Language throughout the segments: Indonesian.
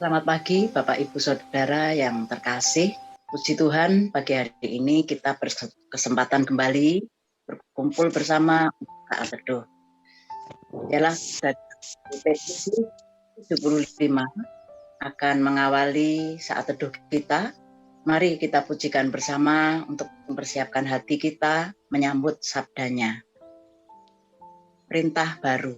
Selamat pagi Bapak Ibu Saudara yang terkasih. Puji Tuhan, pagi hari ini kita berkesempatan kembali berkumpul bersama saat teduh. Ialah dari PTC 75 akan mengawali saat teduh kita. Mari kita pujikan bersama untuk mempersiapkan hati kita menyambut sabdanya. Perintah baru.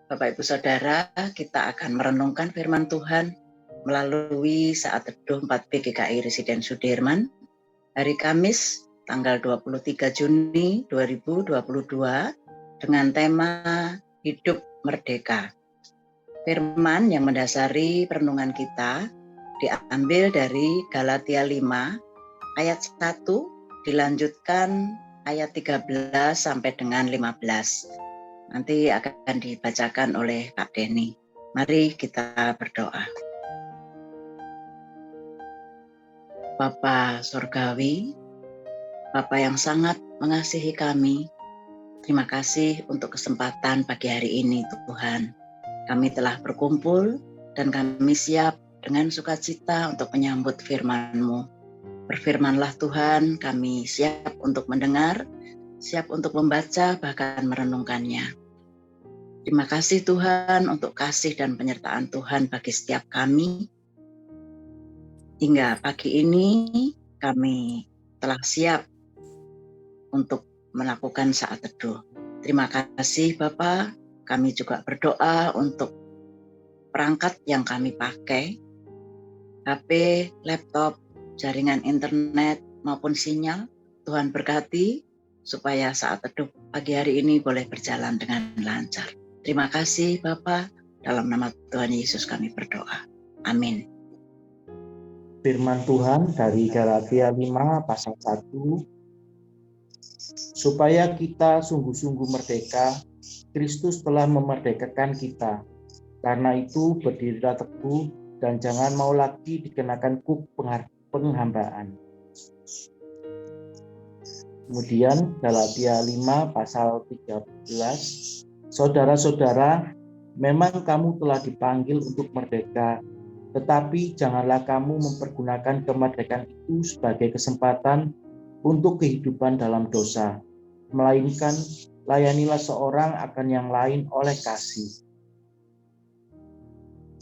Bapak Ibu Saudara, kita akan merenungkan firman Tuhan melalui saat teduh 4B GKI Residen Sudirman hari Kamis tanggal 23 Juni 2022 dengan tema Hidup Merdeka. Firman yang mendasari perenungan kita diambil dari Galatia 5 ayat 1 dilanjutkan ayat 13 sampai dengan 15. Nanti akan dibacakan oleh Pak Denny. Mari kita berdoa. Bapa Surgawi, Bapa yang sangat mengasihi kami, terima kasih untuk kesempatan pagi hari ini Tuhan. Kami telah berkumpul dan kami siap dengan sukacita untuk menyambut firman-Mu. Berfirmanlah Tuhan, kami siap untuk mendengar, siap untuk membaca bahkan merenungkannya. Terima kasih Tuhan untuk kasih dan penyertaan Tuhan bagi setiap kami. Hingga pagi ini kami telah siap untuk melakukan saat teduh. Terima kasih Bapak, kami juga berdoa untuk perangkat yang kami pakai, HP, laptop, jaringan internet maupun sinyal. Tuhan berkati supaya saat teduh pagi hari ini boleh berjalan dengan lancar. Terima kasih Bapa, dalam nama Tuhan Yesus kami berdoa. Amin. Firman Tuhan dari Galatia 5 pasal 1, supaya kita sungguh-sungguh merdeka, Kristus telah memerdekakan kita. Karena itu berdirilah teguh dan jangan mau lagi dikenakan kuk penghambaan. Kemudian Galatia 5 pasal 13, saudara-saudara, memang kamu telah dipanggil untuk merdeka, tetapi janganlah kamu mempergunakan kemerdekaan itu sebagai kesempatan untuk kehidupan dalam dosa, melainkan layanilah seorang akan yang lain oleh kasih.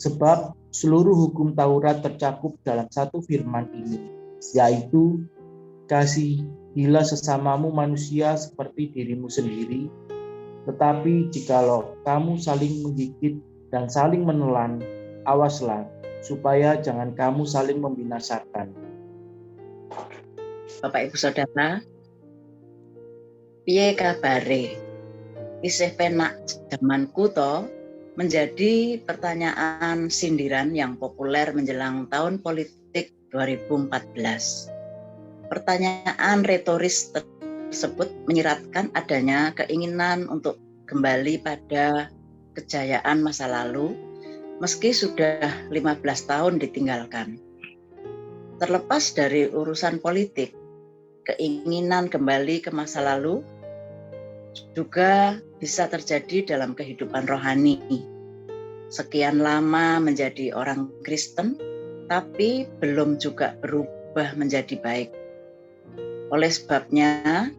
Sebab seluruh hukum Taurat tercakup dalam satu firman ini, yaitu kasihilah sesamamu manusia seperti dirimu sendiri. Tetapi jikalau kamu saling menggigit dan saling menelan, awaslah supaya jangan kamu saling membinasakan. Bapak Ibu Saudara, piye kabare? isih penak zamanku to menjadi pertanyaan sindiran yang populer menjelang tahun politik 2014. Pertanyaan retoris tersebut menyiratkan adanya keinginan untuk kembali pada kejayaan masa lalu meski sudah 15 tahun ditinggalkan. Terlepas dari urusan politik, keinginan kembali ke masa lalu juga bisa terjadi dalam kehidupan rohani. Sekian lama menjadi orang Kristen, tapi belum juga berubah menjadi baik. Oleh sebabnya,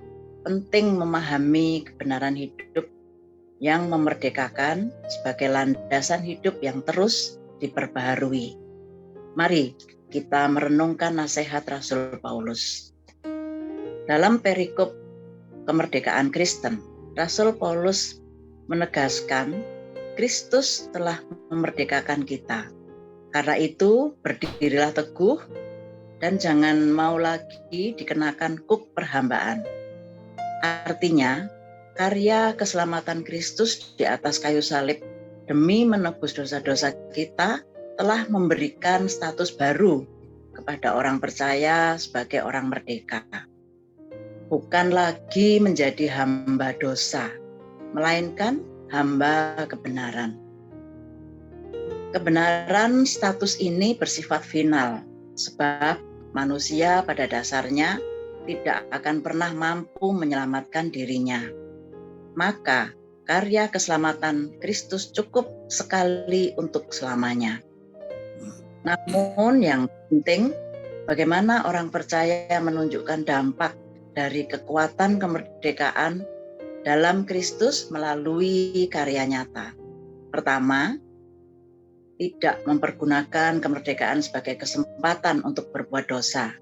penting memahami kebenaran hidup yang memerdekakan sebagai landasan hidup yang terus diperbaharui. Mari kita merenungkan nasihat Rasul Paulus. Dalam perikop kemerdekaan Kristen, Rasul Paulus menegaskan Kristus telah memerdekakan kita. Karena itu, berdirilah teguh dan jangan mau lagi dikenakan kuk perhambaan. Artinya, karya keselamatan Kristus di atas kayu salib demi menebus dosa-dosa kita telah memberikan status baru kepada orang percaya sebagai orang merdeka. Bukan lagi menjadi hamba dosa, melainkan hamba kebenaran. Kebenaran status ini bersifat final, sebab manusia pada dasarnya tidak akan pernah mampu menyelamatkan dirinya. Maka karya keselamatan Kristus cukup sekali untuk selamanya. Namun yang penting, bagaimana orang percaya menunjukkan dampak dari kekuatan kemerdekaan dalam Kristus melalui karya nyata. Pertama, tidak mempergunakan kemerdekaan sebagai kesempatan untuk berbuat dosa.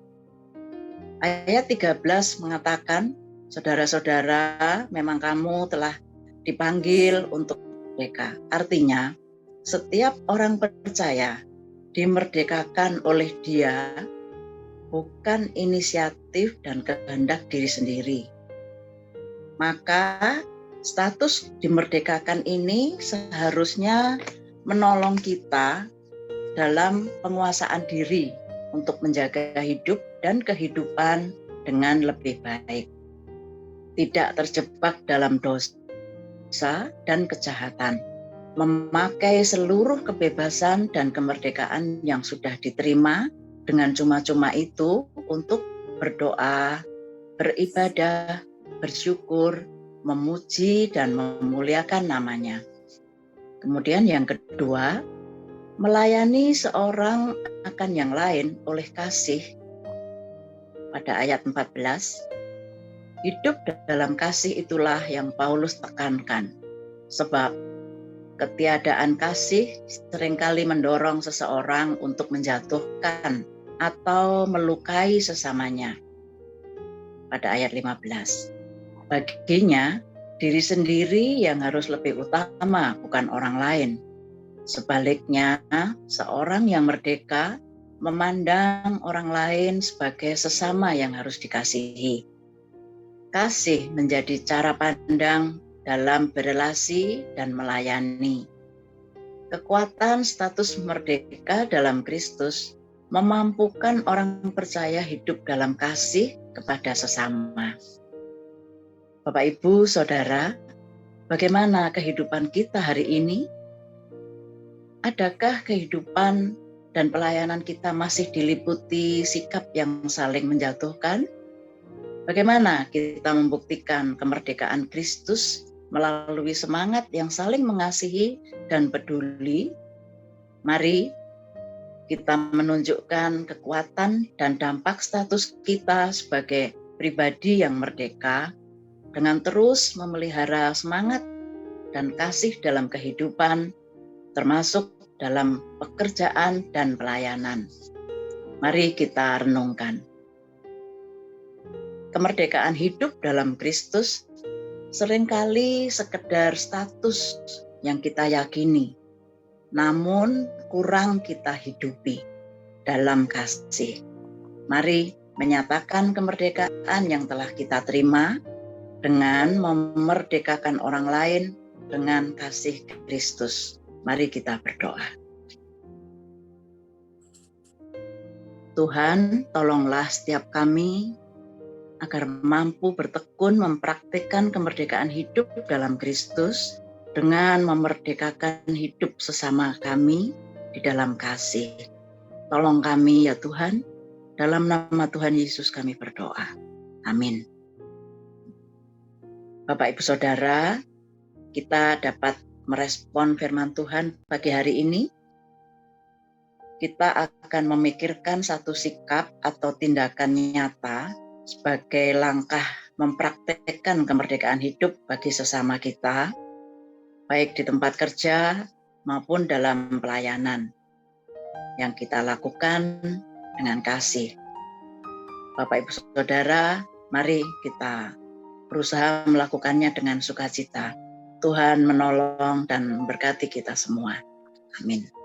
Ayat 13 mengatakan, saudara-saudara, memang kamu telah dipanggil untuk merdeka. Artinya, setiap orang percaya dimerdekakan oleh Dia, bukan inisiatif dan kehendak diri sendiri. Maka status dimerdekakan ini seharusnya menolong kita dalam penguasaan diri untuk menjaga hidup dan kehidupan dengan lebih baik. Tidak terjebak dalam dosa dan kejahatan. Memakai seluruh kebebasan dan kemerdekaan yang sudah diterima dengan cuma-cuma itu untuk berdoa, beribadah, bersyukur, memuji dan memuliakan namanya. Kemudian yang kedua, melayani seorang akan yang lain oleh kasih. Pada ayat 14, hidup dalam kasih itulah yang Paulus tekankan. Sebab ketiadaan kasih seringkali mendorong seseorang untuk menjatuhkan atau melukai sesamanya. Pada ayat 15, baginya diri sendiri yang harus lebih utama, bukan orang lain. Sebaliknya, seorang yang merdeka memandang orang lain sebagai sesama yang harus dikasihi. Kasih menjadi cara pandang dalam berelasi dan melayani. Kekuatan status merdeka dalam Kristus memampukan orang percaya hidup dalam kasih kepada sesama. Bapak, Ibu, Saudara, bagaimana kehidupan kita hari ini? Adakah kehidupan dan pelayanan kita masih diliputi sikap yang saling menjatuhkan? Bagaimana kita membuktikan kemerdekaan Kristus melalui semangat yang saling mengasihi dan peduli? Mari kita menunjukkan kekuatan dan dampak status kita sebagai pribadi yang merdeka dengan terus memelihara semangat dan kasih dalam kehidupan, termasuk dalam pekerjaan dan pelayanan. Mari kita renungkan. Kemerdekaan hidup dalam Kristus seringkali sekedar status yang kita yakini, namun kurang kita hidupi dalam kasih. Mari menyatakan kemerdekaan yang telah kita terima dengan memerdekakan orang lain dengan kasih Kristus. Mari kita berdoa. Tuhan, tolonglah setiap kami agar mampu bertekun mempraktikkan kemerdekaan hidup dalam Kristus dengan memerdekakan hidup sesama kami di dalam kasih. Tolong kami ya Tuhan, dalam nama Tuhan Yesus kami berdoa. Amin. Bapak Ibu Saudara, kita dapat merespon firman Tuhan pagi hari ini. Kita akan memikirkan satu sikap atau tindakan nyata sebagai langkah mempraktekkan kemerdekaan hidup bagi sesama kita, baik di tempat kerja maupun dalam pelayanan yang kita lakukan dengan kasih. Bapak Ibu Saudara, mari kita berusaha melakukannya dengan sukacita. Tuhan menolong dan memberkati kita semua. Amin.